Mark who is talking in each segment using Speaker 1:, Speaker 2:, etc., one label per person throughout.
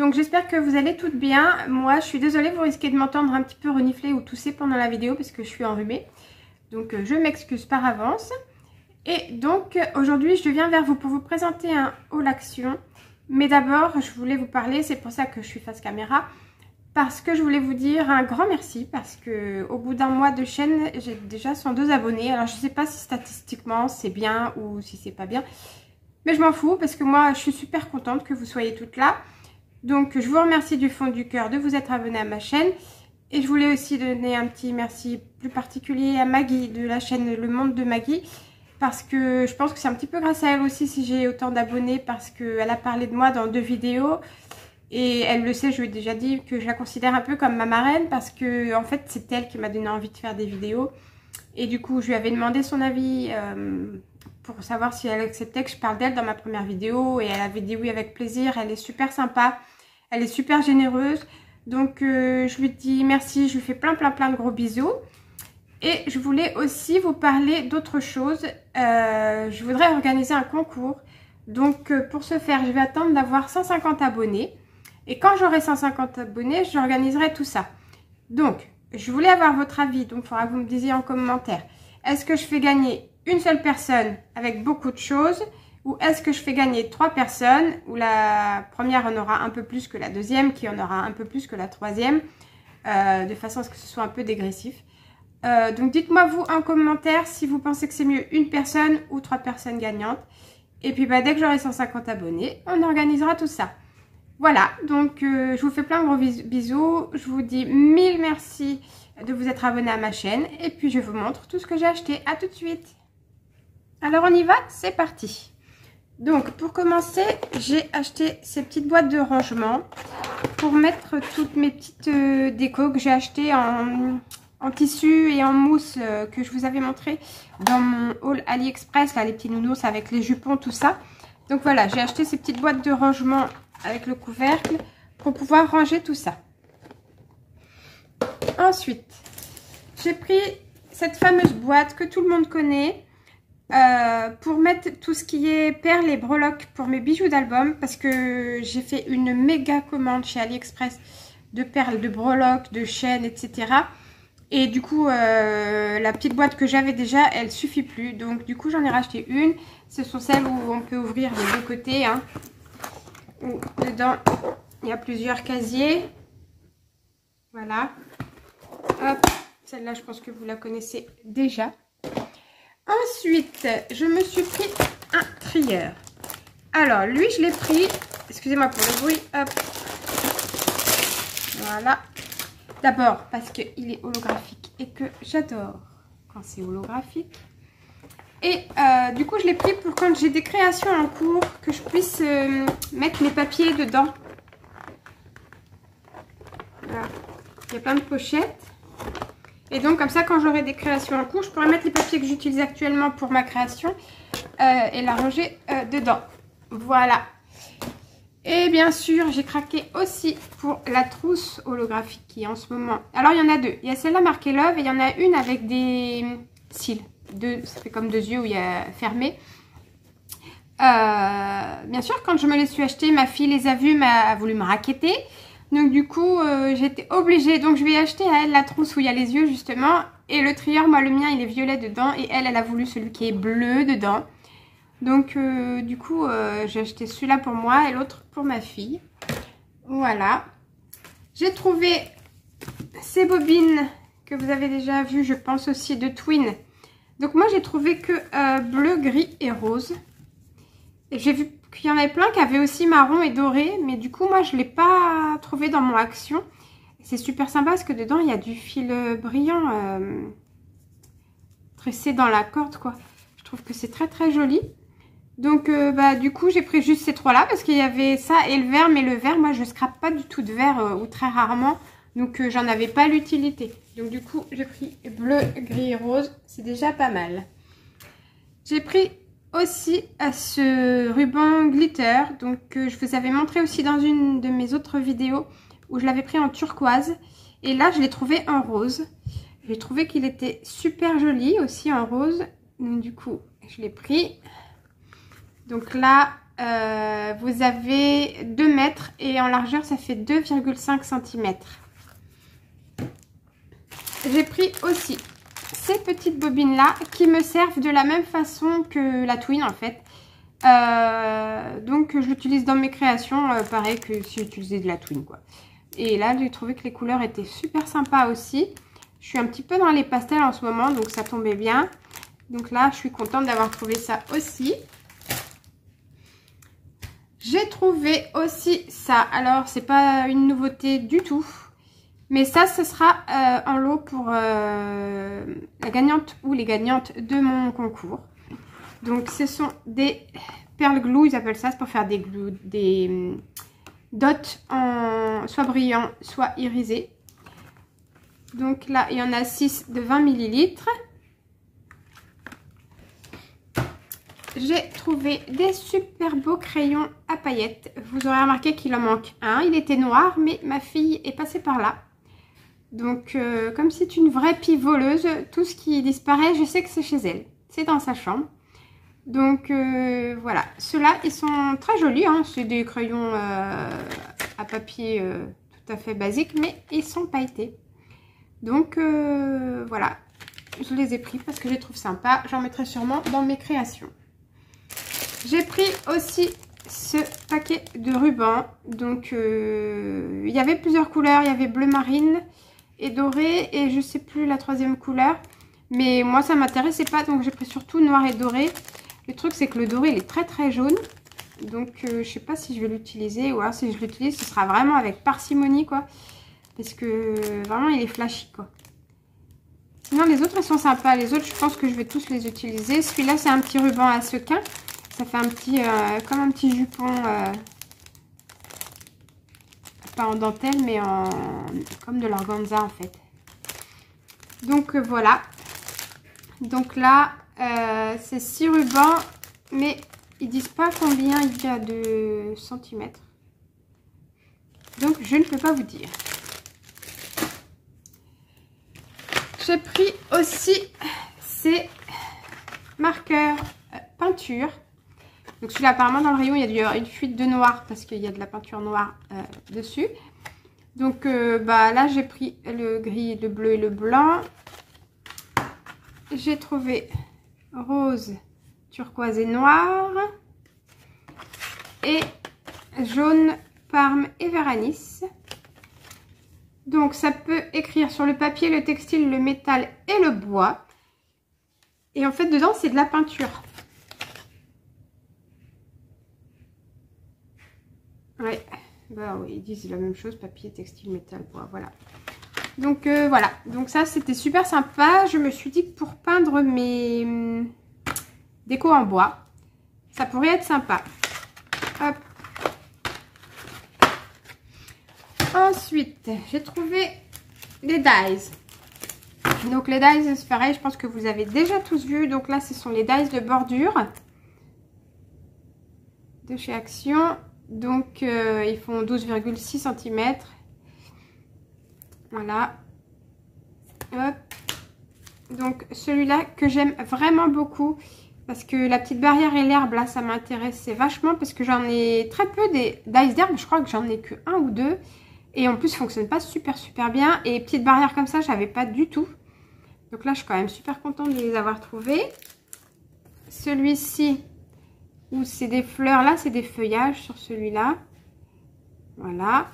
Speaker 1: donc j'espère que vous allez toutes bien. Moi je suis désolée, vous risquez de m'entendre un petit peu renifler ou tousser pendant la vidéo parce que je suis enrhumée. Donc je m'excuse par avance. Et donc aujourd'hui je viens vers vous pour vous présenter un haul action. Mais d'abord je voulais vous parler, c'est pour ça que je suis face caméra. Parce que je voulais vous dire un grand merci. Parce que au bout d'un mois de chaîne, j'ai déjà 102 abonnés. Alors je ne sais pas si statistiquement c'est bien ou si c'est pas bien. Mais je m'en fous parce que moi je suis super contente que vous soyez toutes là. Donc je vous remercie du fond du cœur de vous être abonné à ma chaîne. Et je voulais aussi donner un petit merci plus particulier à Maggie de la chaîne Le Monde de Maggie. Parce que je pense que c'est un petit peu grâce à elle aussi si j'ai autant d'abonnés. Parce qu'elle a parlé de moi dans 2 vidéos. Et elle le sait, je lui ai déjà dit que je la considère un peu comme ma marraine. Parce que en fait c'est elle qui m'a donné envie de faire des vidéos. Et du coup je lui avais demandé son avis pour savoir si elle acceptait que je parle d'elle dans ma première vidéo. Et elle avait dit oui avec plaisir. Elle est super sympa. Elle est super généreuse. Donc je lui dis merci. Je lui fais plein de gros bisous. Et je voulais aussi vous parler d'autre chose. Je voudrais organiser un concours. Donc pour ce faire, je vais attendre d'avoir 150 abonnés. Et quand j'aurai 150 abonnés, j'organiserai tout ça. Donc, je voulais avoir votre avis. Donc, il faudra que vous me disiez en commentaire. Est-ce que je fais gagner une seule personne avec beaucoup de choses? Ou est-ce que je fais gagner 3 personnes? Où la première en aura un peu plus que la deuxième, qui en aura un peu plus que la troisième. De façon à ce que ce soit un peu dégressif. Donc, dites-moi vous en commentaire si vous pensez que c'est mieux une personne ou 3 personnes gagnantes. Et puis, dès que j'aurai 150 abonnés, on organisera tout ça. Voilà, donc je vous fais plein de gros bisous. Je vous dis 1000 merci de vous être abonné à ma chaîne. Et puis je vous montre tout ce que j'ai acheté. À tout de suite. Alors on y va, c'est parti. Donc pour commencer, j'ai acheté ces petites boîtes de rangement pour mettre toutes mes petites décos que j'ai achetées en tissu et en mousse que je vous avais montré dans mon haul AliExpress. Là, les petits nounours avec les jupons, tout ça. Donc voilà, j'ai acheté ces petites boîtes de rangement avec le couvercle pour pouvoir ranger tout ça. Ensuite, j'ai pris cette fameuse boîte que tout le monde connaît pour mettre tout ce qui est perles et breloques pour mes bijoux d'album parce que j'ai fait une méga commande chez AliExpress de perles, de breloques, de chaînes, etc. Et du coup, la petite boîte que j'avais déjà, elle suffit plus. Donc du coup, j'en ai racheté une. Ce sont celles où on peut ouvrir les deux côtés, hein. Où dedans il y a plusieurs casiers. Voilà. Hop, celle-là je pense que vous la connaissez déjà. Ensuite, je me suis pris un trieur. Alors lui je l'ai pris, excusez-moi pour le bruit, hop. Voilà. D'abord parce qu'il est holographique et que j'adore quand c'est holographique. Et du coup, je l'ai pris pour quand j'ai des créations en cours, que je puisse mettre mes papiers dedans. Voilà. Il y a plein de pochettes. Et donc, comme ça, quand j'aurai des créations en cours, je pourrai mettre les papiers que j'utilise actuellement pour ma création et la ranger dedans. Voilà. Et bien sûr, j'ai craqué aussi pour la trousse holographique qui est en ce moment. Alors, il y en a deux. Il y a celle-là marquée Love et il y en a une avec des cils. Ça fait comme 2 yeux où il y a fermé. Bien sûr, quand je me les suis achetées, ma fille les a vus, a voulu me racketter. Donc du coup, j'étais obligée. Donc je lui ai acheté à elle la trousse où il y a les yeux justement. Et le trieur, moi le mien, il est violet dedans. Et elle a voulu celui qui est bleu dedans. Donc du coup, j'ai acheté celui-là pour moi et l'autre pour ma fille. Voilà. J'ai trouvé ces bobines que vous avez déjà vues, je pense aussi, de Twin. Donc moi j'ai trouvé que bleu, gris et rose. Et j'ai vu qu'il y en avait plein qui avaient aussi marron et doré. Mais du coup moi je ne l'ai pas trouvé dans mon action. C'est super sympa parce que dedans il y a du fil brillant tressé dans la corde quoi. Je trouve que c'est très joli. Donc du coup j'ai pris juste ces 3 là parce qu'il y avait ça et le vert. Mais le vert moi je scrape pas du tout de vert ou très rarement. Donc j'en avais pas l'utilité. Donc du coup j'ai pris bleu, gris et rose. C'est déjà pas mal. J'ai pris aussi ce ruban glitter. Donc je vous avais montré aussi dans une de mes autres vidéos. Où je l'avais pris en turquoise. Et là je l'ai trouvé en rose. J'ai trouvé qu'il était super joli aussi en rose. Donc du coup je l'ai pris. Donc là vous avez 2 mètres et en largeur ça fait 2,5 cm. J'ai pris aussi ces petites bobines là qui me servent de la même façon que la Twin en fait. Donc je l'utilise dans mes créations, pareil que si j'utilisais de la Twin quoi. Et là j'ai trouvé que les couleurs étaient super sympas aussi. Je suis un petit peu dans les pastels en ce moment, donc ça tombait bien. Donc là je suis contente d'avoir trouvé ça aussi. J'ai trouvé aussi ça, alors c'est pas une nouveauté du tout. Mais ça, ce sera en lot pour la gagnante ou les gagnantes de mon concours. Donc ce sont des perles glue, ils appellent ça, c'est pour faire des dots en soit brillants, soit irisés. Donc là, il y en a 6 de 20 ml. J'ai trouvé des super beaux crayons à paillettes. Vous aurez remarqué qu'il en manque un. Il était noir, mais ma fille est passée par là. Donc, comme c'est une vraie pivoleuse, tout ce qui disparaît, je sais que c'est chez elle. C'est dans sa chambre. Donc, voilà. Ceux-là, ils sont très jolis. Hein. C'est des crayons à papier tout à fait basiques, mais ils sont pailletés. Donc, voilà. Je les ai pris parce que je les trouve sympas. J'en mettrai sûrement dans mes créations. J'ai pris aussi ce paquet de rubans. Donc, il y avait plusieurs couleurs. Il y avait bleu marine et doré. Et je sais plus la troisième couleur. Mais moi, ça m'intéressait pas. Donc, j'ai pris surtout noir et doré. Le truc, c'est que le doré, il est très très jaune. Donc, je sais pas si je vais l'utiliser. Ou alors, si je l'utilise, ce sera vraiment avec parcimonie, quoi. Parce que vraiment, il est flashy, quoi. Sinon, les autres, elles sont sympas. Les autres, je pense que je vais tous les utiliser. Celui-là, c'est un petit ruban à sequin. Ça fait un petit, comme un petit jupon, pas en dentelle, mais comme de l'organza en fait. Donc voilà. Donc là, c'est 6 rubans, mais ils disent pas combien il y a de centimètres. Donc je ne peux pas vous dire. J'ai pris aussi ces marqueurs peinture. Donc celui-là, apparemment, dans le rayon, il y a une fuite de noir parce qu'il y a de la peinture noire dessus. Donc bah, là, j'ai pris le gris, le bleu et le blanc. J'ai trouvé rose, turquoise et noir. Et jaune, parme et vert anis. Donc ça peut écrire sur le papier, le textile, le métal et le bois. Et en fait, dedans, c'est de la peinture. Ouais, bah oui, ils disent la même chose, papier, textile, métal, bois, voilà. Donc voilà, donc ça c'était super sympa. Je me suis dit que pour peindre mes décos en bois, ça pourrait être sympa. Hop. Ensuite, j'ai trouvé les dies. Donc les dies, c'est pareil, je pense que vous avez déjà tous vu. Donc là, ce sont les dies de bordure de chez Action. Donc, ils font 12,6 cm. Voilà. Hop. Donc, celui-là que j'aime vraiment beaucoup. Parce que la petite barrière et l'herbe, là, ça m'intéressait vachement. Parce que j'en ai très peu des dies d'herbe. Je crois que j'en ai que 1 ou 2. Et en plus, ça ne fonctionne pas super bien. Et petites barrières comme ça, j'avais pas du tout. Donc là, je suis quand même super contente de les avoir trouvés. Celui-ci... où c'est des fleurs, là c'est des feuillages sur celui-là. Voilà.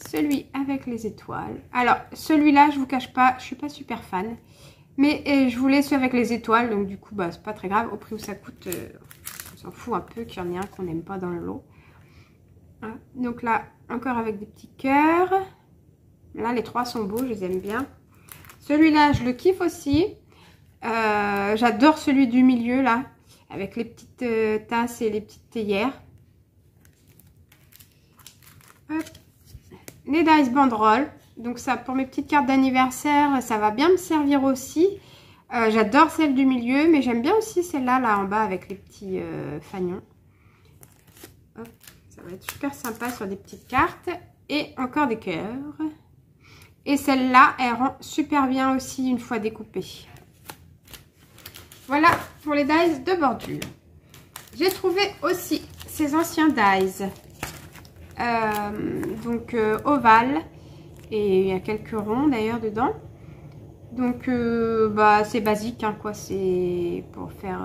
Speaker 1: Celui avec les étoiles. Alors celui-là, je vous cache pas, je suis pas super fan. Mais je voulais celui avec les étoiles, donc du coup bah c'est pas très grave. Au prix où ça coûte, on s'en fout un peu qu'il y en ait un qu'on n'aime pas dans le lot. Hein. Donc là, encore avec des petits cœurs. Là les trois sont beaux, je les aime bien. Celui-là, je le kiffe aussi. J'adore celui du milieu là, avec les petites tasses et les petites théières. Hop. Les dice banderoles, donc ça pour mes petites cartes d'anniversaire, ça va bien me servir aussi. J'adore celle du milieu, mais j'aime bien aussi celle-là là en bas avec les petits fanions. Hop. Ça va être super sympa sur des petites cartes. Et encore des cœurs. Et celle-là, elle rend super bien aussi une fois découpée. Voilà pour les dies de bordure. J'ai trouvé aussi ces anciens dies. Donc ovales. Et il y a quelques ronds d'ailleurs dedans. Donc c'est basique hein, quoi. C'est pour faire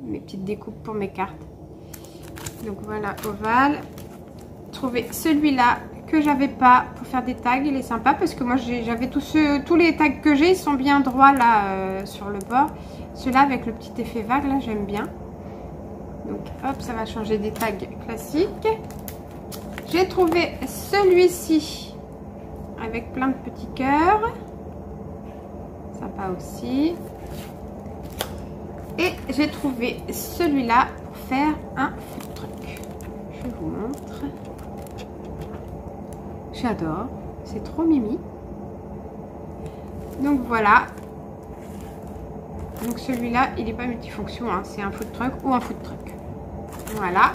Speaker 1: mes petites découpes pour mes cartes. Donc voilà, ovale. Trouvé celui-là que j'avais pas pour faire des tags. Il est sympa parce que moi j'avais tous les tags que j'ai, ils sont bien droits là sur le bord. Ceux-là avec le petit effet vague là, j'aime bien. Donc hop, ça va changer des tags classiques. J'ai trouvé celui-ci avec plein de petits cœurs. Sympa aussi. Et j'ai trouvé celui-là pour faire un food truck. Je vous montre. J'adore. C'est trop mimi. Donc voilà. Donc celui-là, il n'est pas multifonction. Hein. C'est un food truck ou un food truck. Voilà.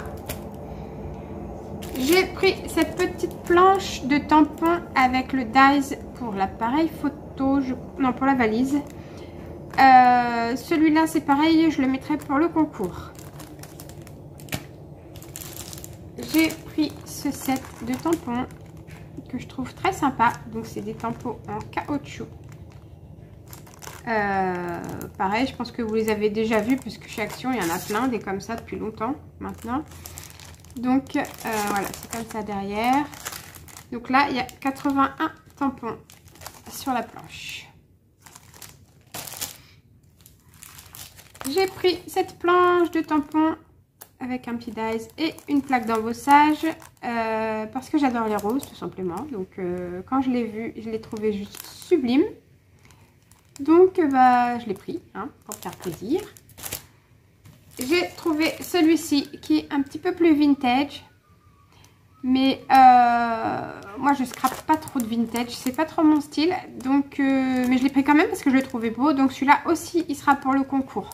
Speaker 1: J'ai pris cette petite planche de tampon avec le dies pour l'appareil photo. Non, pour la valise. Celui-là, c'est pareil. Je le mettrai pour le concours. J'ai pris ce set de tampons que je trouve très sympa. Donc, c'est des tampons en caoutchouc. Pareil, je pense que vous les avez déjà vus parce que chez Action, il y en a plein des comme ça depuis longtemps maintenant. Donc, voilà, c'est comme ça derrière. Donc là, il y a 81 tampons sur la planche. J'ai pris cette planche de tampons avec un petit dies et une plaque d'embossage parce que j'adore les roses tout simplement. Donc quand je l'ai vu, je l'ai trouvé juste sublime. Donc je l'ai pris hein, pour faire plaisir. J'ai trouvé celui-ci qui est un petit peu plus vintage. Mais moi je scrape pas trop de vintage, c'est pas trop mon style. Donc mais je l'ai pris quand même parce que je le trouvais beau. Donc celui-là aussi il sera pour le concours.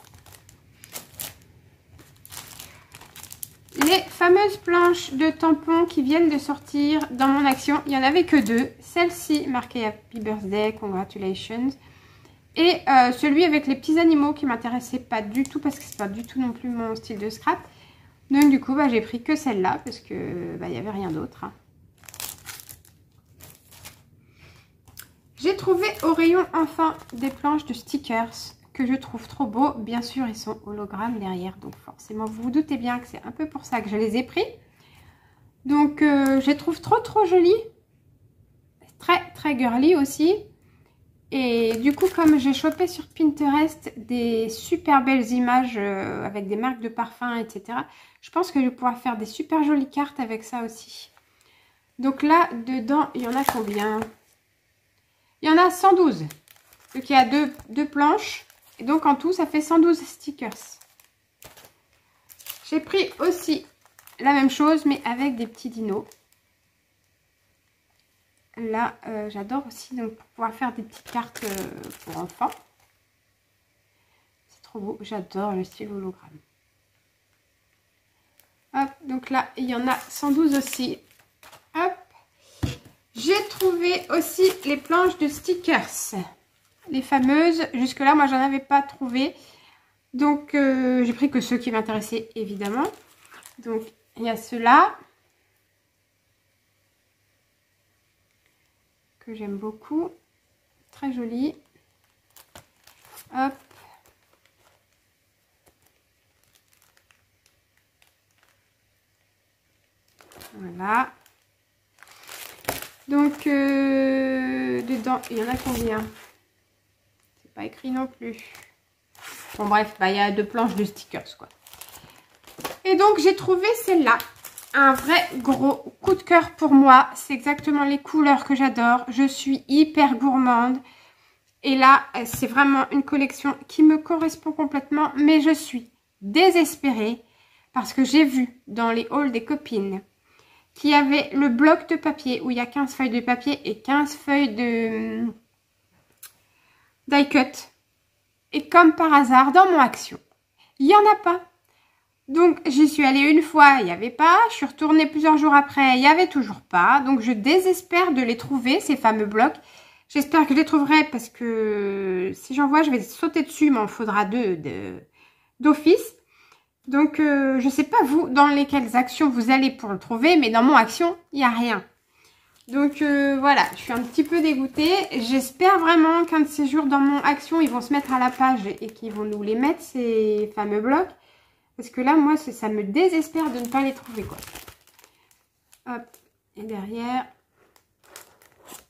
Speaker 1: Les fameuses planches de tampons qui viennent de sortir dans mon Action, il n'y en avait que deux. Celle-ci marquée Happy Birthday, Congratulations. Et celui avec les petits animaux qui m'intéressait pas du tout parce que c'est pas du tout non plus mon style de scrap. Donc du coup j'ai pris que celle-là parce que il n'y avait rien d'autre. Hein. J'ai trouvé au rayon enfin des planches de stickers que je trouve trop beaux. Bien sûr, ils sont hologrammes derrière. Donc forcément, vous vous doutez bien que c'est un peu pour ça que je les ai pris. Donc je les trouve trop jolis. Très girly aussi. Et du coup, comme j'ai chopé sur Pinterest des super belles images avec des marques de parfum, etc. Je pense que je vais pouvoir faire des super jolies cartes avec ça aussi. Donc là, dedans, il y en a combien? Il y en a 112. Donc il y a deux planches. Et donc en tout, ça fait 112 stickers. J'ai pris aussi la même chose, mais avec des petits dinos. Là, j'adore aussi donc, pour pouvoir faire des petites cartes pour enfants. C'est trop beau. J'adore le style hologramme. Hop, donc là, il y en a 112 aussi. Hop. J'ai trouvé aussi les planches de stickers. Les fameuses. Jusque-là, moi, j'en avais pas trouvé. Donc, j'ai pris que ceux qui m'intéressaient, évidemment. Donc, il y a ceux-là. Que j'aime beaucoup. Très joli. Hop. Voilà. Donc, dedans, il y en a combien? C'est pas écrit non plus. Bon, bref, il y a 2 planches de stickers, quoi. Et donc, j'ai trouvé celle-là. Un vrai gros coup de cœur pour moi. C'est exactement les couleurs que j'adore. Je suis hyper gourmande. Et là, c'est vraiment une collection qui me correspond complètement. Mais je suis désespérée parce que j'ai vu dans les hauls des copines qu'il y avait le bloc de papier où il y a 15 feuilles de papier et 15 feuilles de die cut. Et comme par hasard, dans mon Action, il n'y en a pas. Donc, j'y suis allée une fois, il n'y avait pas. Je suis retournée plusieurs jours après, il n'y avait toujours pas. Donc, je désespère de les trouver, ces fameux blocs. J'espère que je les trouverai parce que si j'en vois, je vais sauter dessus, mais il en faudra 2 d'office. Donc, je sais pas vous, dans lesquelles actions vous allez pour le trouver, mais dans mon action, il n'y a rien. Donc, voilà, je suis un petit peu dégoûtée. J'espère vraiment qu'un de ces jours, dans mon action, ils vont se mettre à la page et qu'ils vont nous les mettre, ces fameux blocs. Parce que là, moi, ça me désespère de ne pas les trouver, quoi. Hop, et derrière,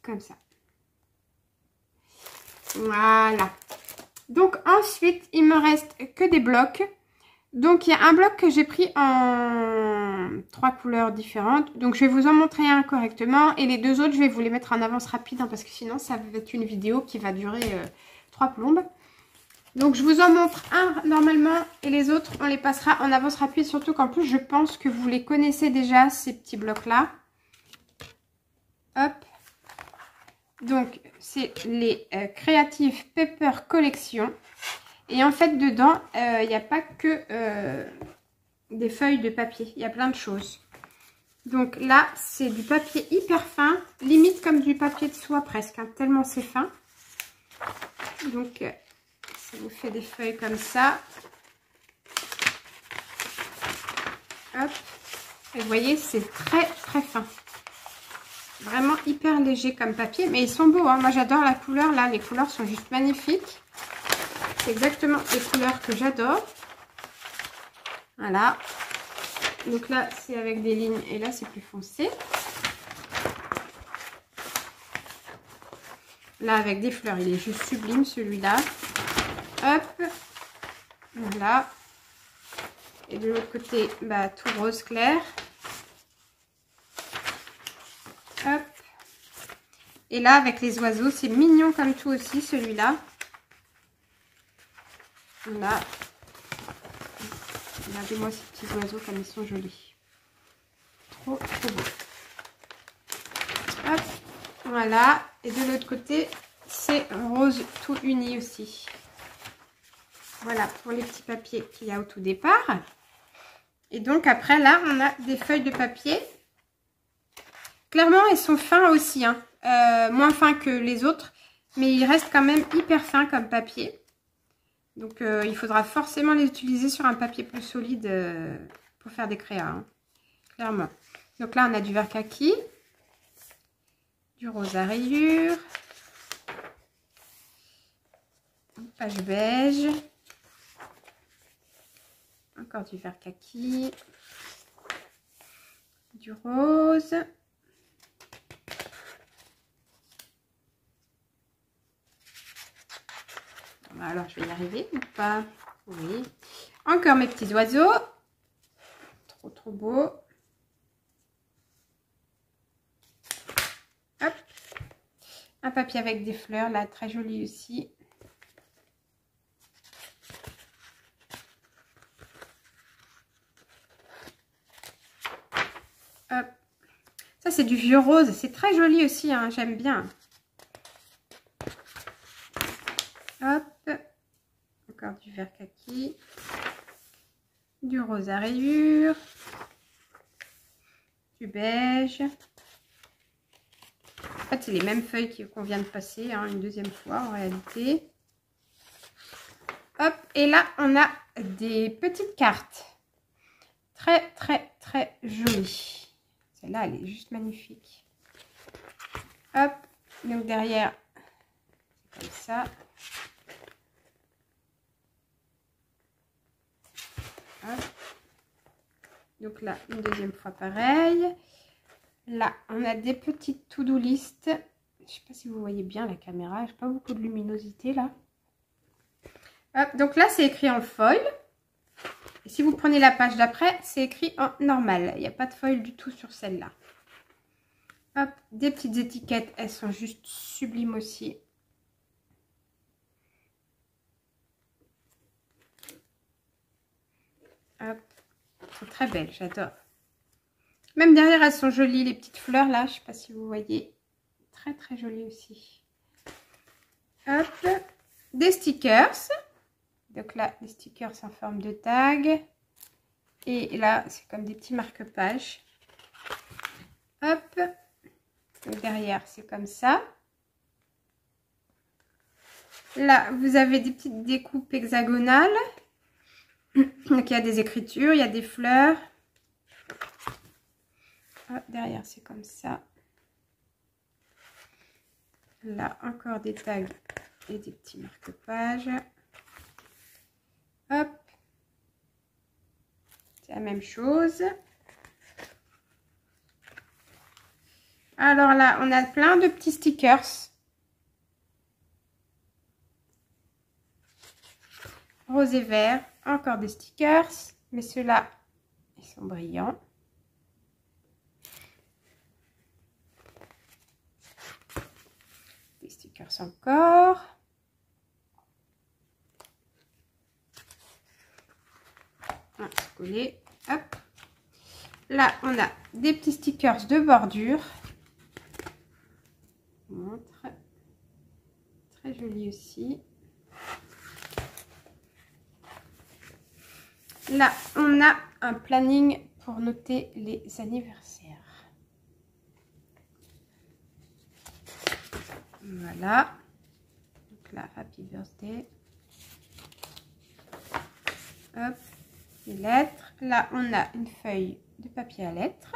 Speaker 1: comme ça. Voilà. Donc, ensuite, il me reste que des blocs. Donc, il y a un bloc que j'ai pris en 3 couleurs différentes. Donc, je vais vous en montrer un correctement. Et les 2 autres, je vais vous les mettre en avance rapide. Hein, parce que sinon, ça va être une vidéo qui va durer 3 plombes. Donc, je vous en montre un normalement. Et les autres, on les passera en avance rapide. Surtout qu'en plus, je pense que vous les connaissez déjà, ces petits blocs-là. Hop. Donc, c'est les Creative Paper Collection. Et en fait, dedans, il n'y a pas que des feuilles de papier. Il y a plein de choses. Donc là, c'est du papier hyper fin. Limite comme du papier de soie presque. Hein, tellement c'est fin. Donc, ça vous fait des feuilles comme ça. Hop. Et vous voyez, c'est très très fin. Vraiment hyper léger comme papier. Mais ils sont beaux. Hein. Moi, j'adore la couleur. Là, les couleurs sont juste magnifiques. C'est exactement les couleurs que j'adore. Voilà. Donc là, c'est avec des lignes. Et là, c'est plus foncé. Là, avec des fleurs. Il est juste sublime, celui-là. Hop. Voilà. Et de l'autre côté, bah, tout rose clair. Hop. Et là, avec les oiseaux, c'est mignon comme tout aussi, celui-là. Voilà. Regardez-moi ces petits oiseaux comme ils sont jolis. Trop, trop beau. Hop. Voilà. Et de l'autre côté, c'est rose tout uni aussi. Voilà pour les petits papiers qu'il y a au tout départ. Et donc après, là, on a des feuilles de papier. Clairement, elles sont fins aussi. Hein. Moins fins que les autres. Mais ils restent quand même hyper fins comme papier. Donc, il faudra forcément les utiliser sur un papier plus solide pour faire des créas, hein, clairement. Donc là, on a du vert kaki, du rose à rayures, page beige, encore du vert kaki, du rose. Alors, je vais y arriver ou pas? Oui. Encore mes petits oiseaux. Trop, trop beau. Hop. Un papier avec des fleurs, là, très joli aussi. Hop. Ça, c'est du vieux rose. C'est très joli aussi, hein, j'aime bien. Hop. Encore du vert kaki. Du rose à rayures. Du beige. En fait, c'est les mêmes feuilles qu'on vient de passer, hein, une deuxième fois en réalité. Hop. Et là, on a des petites cartes. Très, très, très jolies. Celle-là, elle est juste magnifique. Hop. Donc derrière, c'est comme ça. Hop. Donc là, une deuxième fois pareil. Là, on a des petites to-do list. Je ne sais pas si vous voyez bien la caméra. J'ai pas beaucoup de luminosité là. Hop. Donc là, c'est écrit en foil. Et si vous prenez la page d'après, c'est écrit en normal. Il n'y a pas de foil du tout sur celle-là. Hop. Des petites étiquettes. Elles sont juste sublimes aussi. Hop. C'est très belle, j'adore. Même derrière, elles sont jolies, les petites fleurs là. Je ne sais pas si vous voyez. Très, très jolies aussi. Hop. Des stickers. Donc là, les stickers en forme de tag. Et là, c'est comme des petits marque-pages. Hop. Donc derrière, c'est comme ça. Là, vous avez des petites découpes hexagonales. Donc il y a des écritures, il y a des fleurs. Oh, derrière c'est comme ça. Là encore des tags et des petits marque-pages. Hop. C'est la même chose. Alors là, on a plein de petits stickers. Rose et vert. Encore des stickers. Mais ceux-là, ils sont brillants. Des stickers encore. On va se coller. Hop. Là, on a des petits stickers de bordure. Je vous montre. Très joli aussi. Là, on a un planning pour noter les anniversaires. Voilà. Donc là, happy birthday. Hop. Les lettres. Là, on a une feuille de papier à lettres.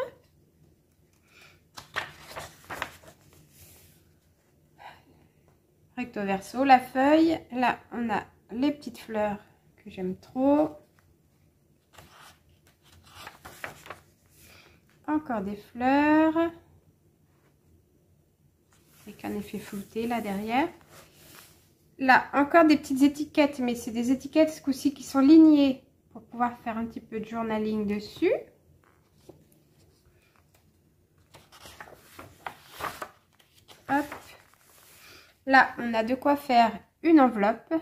Speaker 1: Recto verso, la feuille. Là, on a les petites fleurs que j'aime trop. Encore des fleurs. Avec un effet flouté là derrière. Là, encore des petites étiquettes. Mais c'est des étiquettes ce coup-ci qui sont lignées. Pour pouvoir faire un petit peu de journaling dessus. Hop. Là, on a de quoi faire une enveloppe. Je ne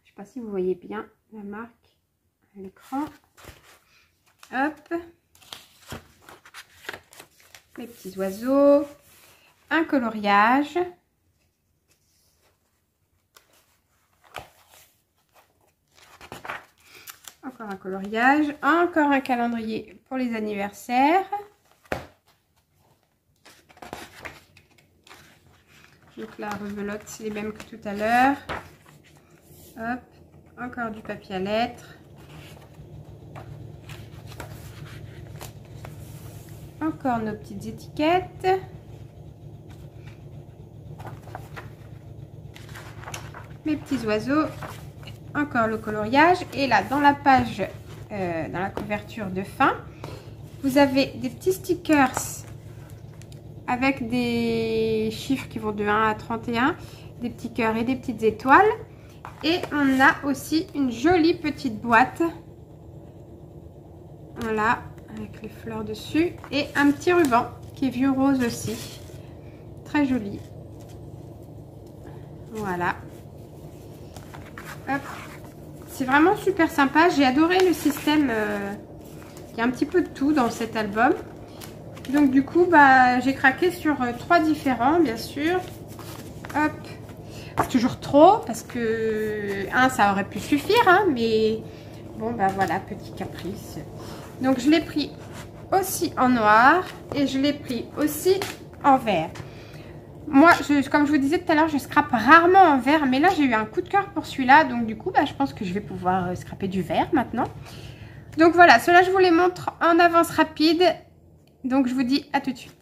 Speaker 1: sais pas si vous voyez bien la marque à l'écran. Hop. Les petits oiseaux. Un coloriage. Encore un coloriage. Encore un calendrier pour les anniversaires. Donc la rebelote, c'est les mêmes que tout à l'heure. Hop, encore du papier à lettres. Encore nos petites étiquettes. Mes petits oiseaux. Encore le coloriage. Et là, dans la page, dans la couverture de fin, vous avez des petits stickers avec des chiffres qui vont de 1 à 31, des petits cœurs et des petites étoiles. Et on a aussi une jolie petite boîte. Voilà, avec les fleurs dessus. Et un petit ruban qui est vieux rose aussi. Très joli. Voilà. Hop. C'est vraiment super sympa. J'ai adoré le système. Il y a un petit peu de tout dans cet album. Donc du coup, bah, j'ai craqué sur 3 différents, bien sûr. Hop. C'est toujours trop parce que ça aurait pu suffire, hein, mais bon, bah voilà, petit caprice. Donc je l'ai pris aussi en noir et je l'ai pris aussi en vert. Moi, comme je vous disais tout à l'heure, je scrape rarement en vert, mais là j'ai eu un coup de cœur pour celui-là, donc du coup, bah, je pense que je vais pouvoir scraper du vert maintenant. Donc voilà, cela je vous les montre en avance rapide. Donc je vous dis à tout de suite.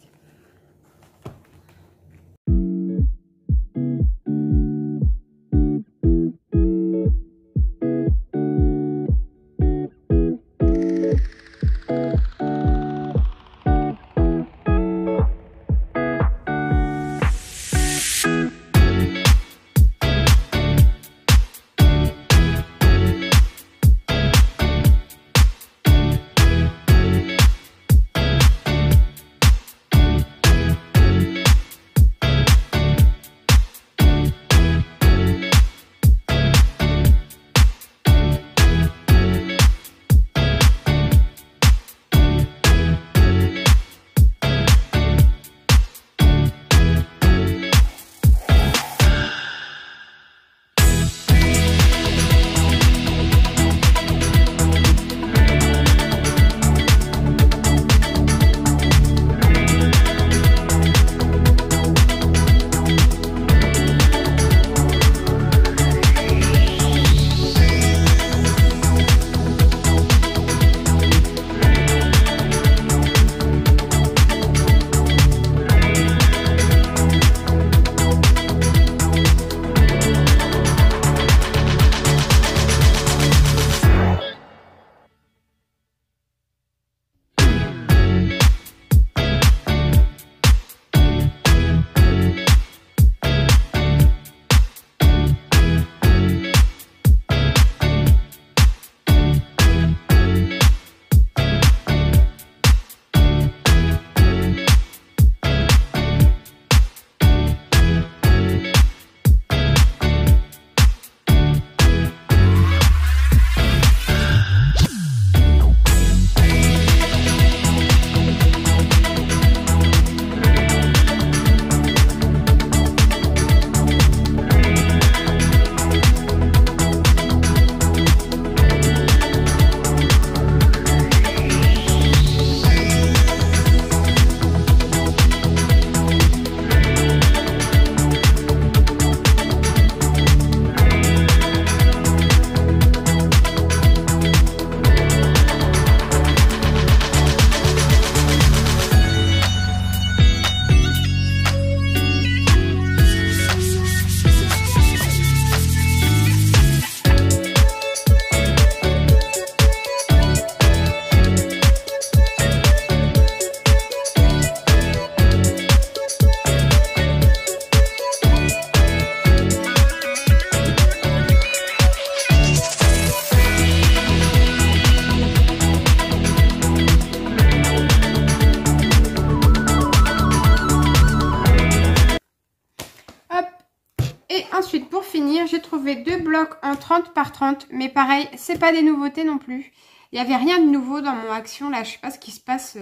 Speaker 1: pour finir, j'ai trouvé 2 blocs en 30 par 30. Mais pareil, c'est pas des nouveautés non plus. Il n'y avait rien de nouveau dans mon action là. Je sais pas ce qui se passe.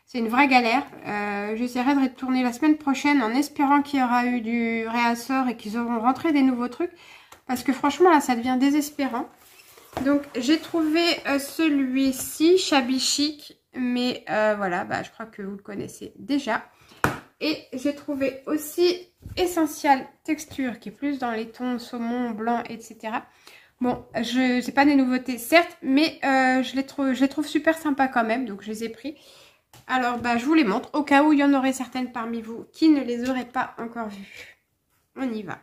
Speaker 1: C'est une vraie galère. J'essaierai de retourner la semaine prochaine en espérant qu'il y aura eu du réassort et qu'ils auront rentré des nouveaux trucs. Parce que franchement là, ça devient désespérant. Donc j'ai trouvé celui-ci, Shabby Chic. Mais voilà, bah, je crois que vous le connaissez déjà. Et j'ai trouvé aussi Essential Texture, qui est plus dans les tons saumon, blanc, etc. Bon, c'est pas des nouveautés, certes, mais je les trouve super sympas quand même, donc je les ai pris. Alors, bah, je vous les montre, au cas où il y en aurait certaines parmi vous qui ne les auraient pas encore vues. On y va.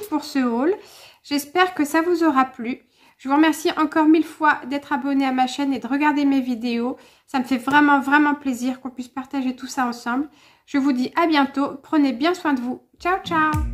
Speaker 1: Pour ce haul, j'espère que ça vous aura plu. Je vous remercie encore 1000 fois d'être abonné à ma chaîne et de regarder mes vidéos. Ça me fait vraiment plaisir qu'on puisse partager tout ça ensemble. Je vous dis à bientôt. Prenez bien soin de vous. Ciao, ciao!